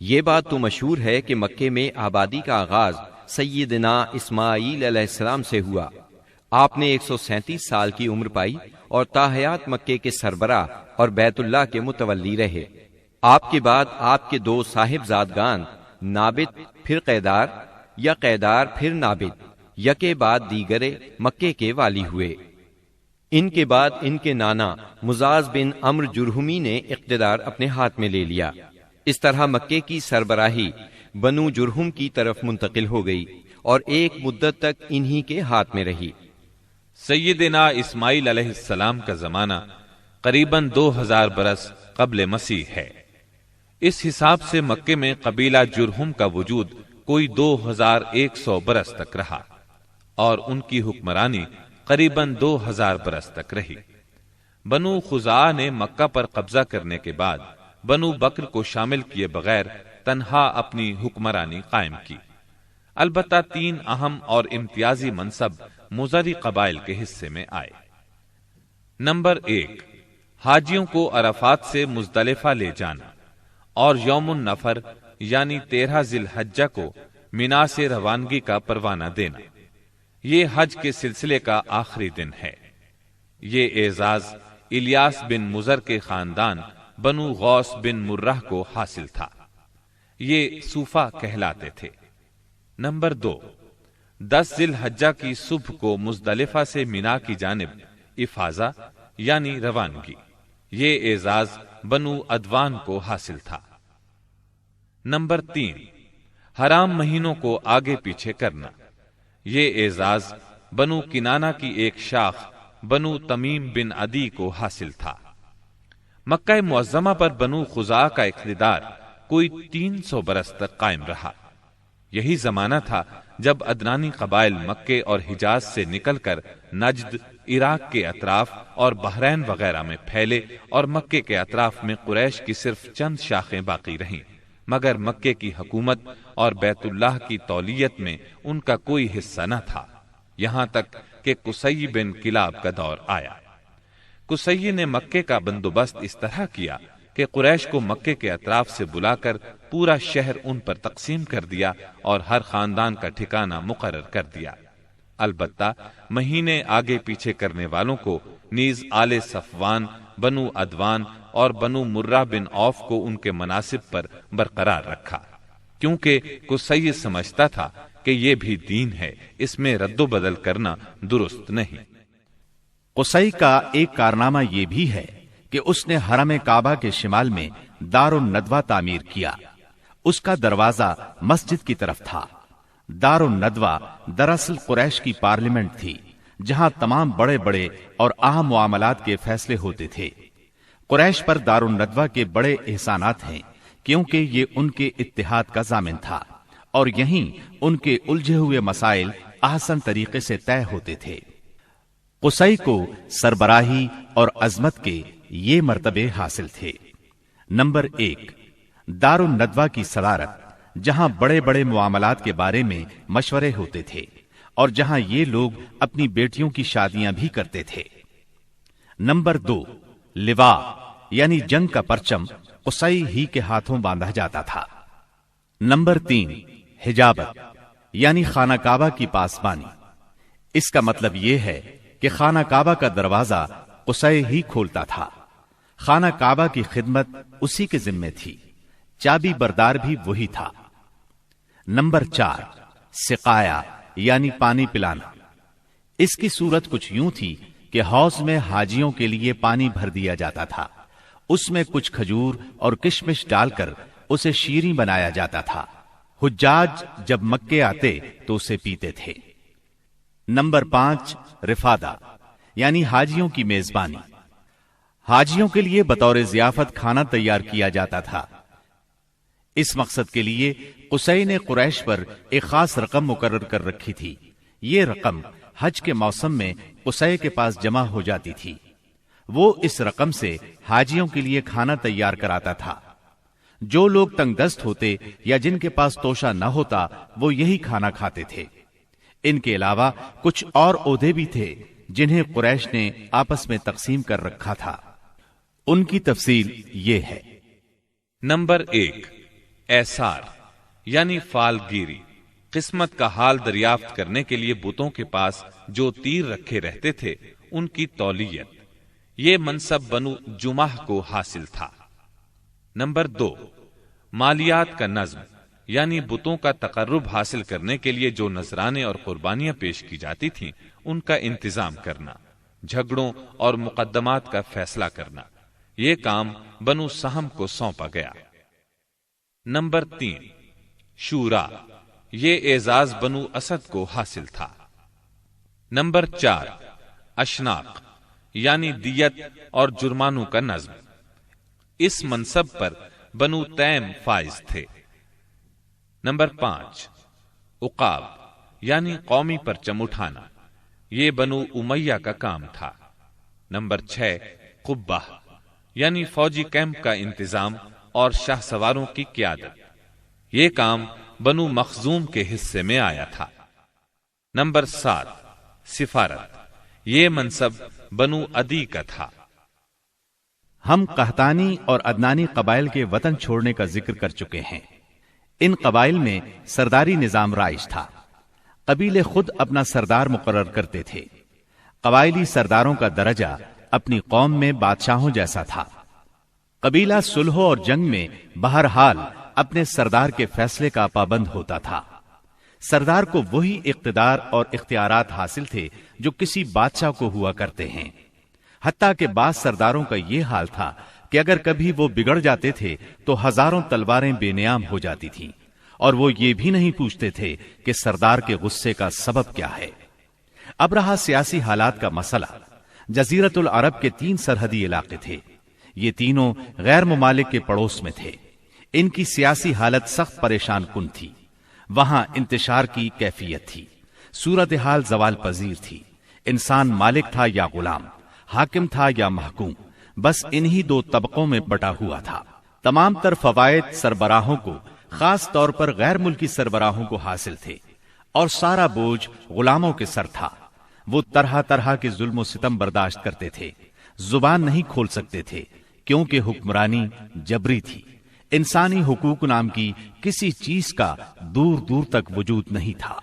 یہ بات تو مشہور ہے کہ مکے میں آبادی کا آغاز سیدنا اسماعیل علیہ السلام سے ہوا۔ آپ نے 137 سال کی عمر پائی اور تاحیات مکے کے سربراہ اور بیت اللہ کے متولی رہے۔ آپ کے بعد آپ کے 2 صاحبزادگان نابت پھر قیدار یا قیدار پھر نابت یکے بعد دیگرے مکے کے والی ہوئے۔ ان کے بعد ان کے نانا مزاز بن عمرو جرہمی نے اقتدار اپنے ہاتھ میں لے لیا۔ اس طرح مکے کی سربراہی بنو جرہم کی طرف منتقل ہو گئی اور ایک مدت تک انہی کے ہاتھ میں رہی۔ سیدنا اسماعیل علیہ السلام کا زمانہ قریباً 2000 برس قبل مسیح ہے۔ اس حساب سے مکے میں قبیلہ جرہم کا وجود کوئی 2100 برس تک رہا اور ان کی حکمرانی قریباً 2000 برس تک رہی۔ بنو خزاعہ نے مکہ پر قبضہ کرنے کے بعد بنو بکر کو شامل کیے بغیر تنہا اپنی حکمرانی قائم کی۔ البتہ 3 اہم اور امتیازی منصب مضری قبائل کے حصے میں آئے۔ نمبر 1، حاجیوں کو عرفات سے مزدلفہ لے جانا اور یوم النفر یعنی 13 ذی الحجہ کو منا سے روانگی کا پروانہ دینا۔ یہ حج کے سلسلے کا آخری دن ہے۔ یہ اعزاز الیاس بن مضر کے خاندان بنو غوث بن مرہ کو حاصل تھا۔ یہ صوفہ کہلاتے تھے۔ نمبر 2، 10 ذی الحجہ کی صبح کو مزدلفہ سے منا کی جانب افاضہ یعنی روانگی۔ یہ اعزاز بنو ادوان کو حاصل تھا۔ نمبر 3، حرام مہینوں کو آگے پیچھے کرنا۔ یہ اعزاز بنو کنانہ کی ایک شاخ بنو تمیم بن عدی کو حاصل تھا۔ مکہ معظمہ پر بنو خزاعہ کا اقتدار کوئی 300 برس تک قائم رہا۔ یہی زمانہ تھا جب ادنانی قبائل مکے اور حجاز سے نکل کر نجد، عراق کے اطراف اور بحرین وغیرہ میں پھیلے اور مکے کے اطراف میں قریش کی صرف چند شاخیں باقی رہیں، مگر مکے کی حکومت اور بیت اللہ کی تولیت میں ان کا کوئی حصہ نہ تھا، یہاں تک کہ قصی بن کلاب کا دور آیا۔ قصی نے مکے کا بندوبست اس طرح کیا کہ قریش کو مکے کے اطراف سے بلا کر پورا شہر ان پر تقسیم کر دیا اور ہر خاندان کا ٹھکانہ مقرر کر دیا۔ البتہ مہینے آگے پیچھے کرنے والوں کو نیز آل صفوان، بنو ادوان اور بنو مرہ بن عوف کو ان کے مناصب پر برقرار رکھا، کیونکہ قصی سمجھتا تھا کہ یہ بھی دین ہے، اس میں رد و بدل کرنا درست نہیں۔ قصی کا ایک کارنامہ یہ بھی ہے کہ اس نے حرم کعبہ کے شمال میں دار الندوہ تعمیر کیا۔ اس کا دروازہ مسجد کی طرف تھا۔ دار الندوہ دراصل قریش کی پارلیمنٹ تھی، جہاں تمام بڑے بڑے اور اہم معاملات کے فیصلے ہوتے تھے۔ قریش پر دار الندوہ کے بڑے احسانات ہیں، کیونکہ یہ ان کے اتحاد کا ضامن تھا اور یہیں ان کے الجھے ہوئے مسائل احسن طریقے سے طے ہوتے تھے۔ قصی کو سربراہی اور عظمت کے یہ مرتبے حاصل تھے۔ نمبر 1، دار الندوہ کی صدارت، جہاں بڑے بڑے معاملات کے بارے میں مشورے ہوتے تھے اور جہاں یہ لوگ اپنی بیٹیوں کی شادیاں بھی کرتے تھے۔ نمبر 2، لواء یعنی جنگ کا پرچم قصی ہی کے ہاتھوں باندھا جاتا تھا۔ نمبر 3، حجابت یعنی خانہ کعبہ کی پاسبانی۔ اس کا مطلب یہ ہے کہ خانہ کعبہ کا دروازہ قصی ہی کھولتا تھا۔ خانہ کعبہ کی خدمت اسی کے ذمے تھی، چابی بردار بھی وہی تھا۔ نمبر 4، سقایا یعنی پانی پلانا۔ اس کی صورت کچھ یوں تھی کہ حوض میں حاجیوں کے لیے پانی بھر دیا جاتا تھا، اس میں کچھ کھجور اور کشمش ڈال کر اسے شیریں بنایا جاتا تھا۔ حجاج جب مکے آتے تو اسے پیتے تھے۔ نمبر 5، رفادہ یعنی حاجیوں کی میزبانی۔ حاجیوں کے لیے بطور ضیافت کھانا تیار کیا جاتا تھا۔ اس مقصد کے لیے قصی نے قریش پر ایک خاص رقم مقرر کر رکھی تھی۔ یہ رقم حج کے موسم میں قصی کے پاس جمع ہو جاتی تھی۔ وہ اس رقم سے حاجیوں کے لیے کھانا تیار کراتا تھا۔ جو لوگ تنگ دست ہوتے یا جن کے پاس توشہ نہ ہوتا وہ یہی کھانا کھاتے تھے۔ ان کے علاوہ کچھ اور عہدے بھی تھے جنہیں قریش نے آپس میں تقسیم کر رکھا تھا۔ ان کی تفصیل یہ ہے۔ نمبر 1، ایسار یعنی فالگیری، قسمت کا حال دریافت کرنے کے لیے بتوں کے پاس جو تیر رکھے رہتے تھے ان کی تولیت، یہ منصب بنو جمح کو حاصل تھا۔ نمبر 2، مالیات کا نظم یعنی بتوں کا تقرب حاصل کرنے کے لیے جو نذرانے اور قربانیاں پیش کی جاتی تھیں ان کا انتظام کرنا، جھگڑوں اور مقدمات کا فیصلہ کرنا، یہ کام بنو سہم کو سونپا گیا۔ نمبر 3، شورا، یہ اعزاز بنو اسد کو حاصل تھا۔ نمبر 4، اشناق یعنی دیت اور جرمانوں کا نظم، اس منصب پر بنو تیم فائز تھے۔ نمبر 5، عقاب یعنی قومی پرچم اٹھانا، یہ بنو امیہ کا کام تھا۔ نمبر 6، قبہ یعنی فوجی کیمپ کا انتظام اور شاہ سواروں کی قیادت، یہ کام بنو مخزوم کے حصے میں آیا تھا۔ نمبر 7، سفارت، یہ منصب بنو عدی کا تھا۔ ہم قحطانی اور عدنانی قبائل کے وطن چھوڑنے کا ذکر کر چکے ہیں۔ ان قبائل میں سرداری نظام رائج تھا، قبیلے خود اپنا سردار مقرر کرتے تھے۔ قبائلی سرداروں کا درجہ اپنی قوم میں بادشاہوں جیسا تھا۔ قبیلہ صلح اور جنگ میں بہرحال اپنے سردار کے فیصلے کا پابند ہوتا تھا۔ سردار کو وہی اقتدار اور اختیارات حاصل تھے جو کسی بادشاہ کو ہوا کرتے ہیں۔ حتیٰ کہ بعض سرداروں کا یہ حال تھا کہ اگر کبھی وہ بگڑ جاتے تھے تو ہزاروں تلواریں بے نیام ہو جاتی تھیں، اور وہ یہ بھی نہیں پوچھتے تھے کہ سردار کے غصے کا سبب کیا ہے۔ اب رہا سیاسی حالات کا مسئلہ۔ جزیرت العرب کے 3 سرحدی علاقے تھے، یہ تینوں غیر ممالک کے پڑوس میں تھے۔ ان کی سیاسی حالت سخت پریشان کن تھی۔ وہاں انتشار کی کیفیت تھی، صورتحال زوال پذیر تھی۔ انسان مالک تھا یا غلام، حاکم تھا یا محکوم، بس انہی 2 طبقوں میں بٹا ہوا تھا۔ تمام تر فوائد سربراہوں کو، خاص طور پر غیر ملکی سربراہوں کو حاصل تھے، اور سارا بوجھ غلاموں کے سر تھا۔ وہ طرح طرح کے ظلم و ستم برداشت کرتے تھے، زبان نہیں کھول سکتے تھے کیونکہ حکمرانی جبری تھی۔ انسانی حقوق نام کی کسی چیز کا دور دور تک وجود نہیں تھا۔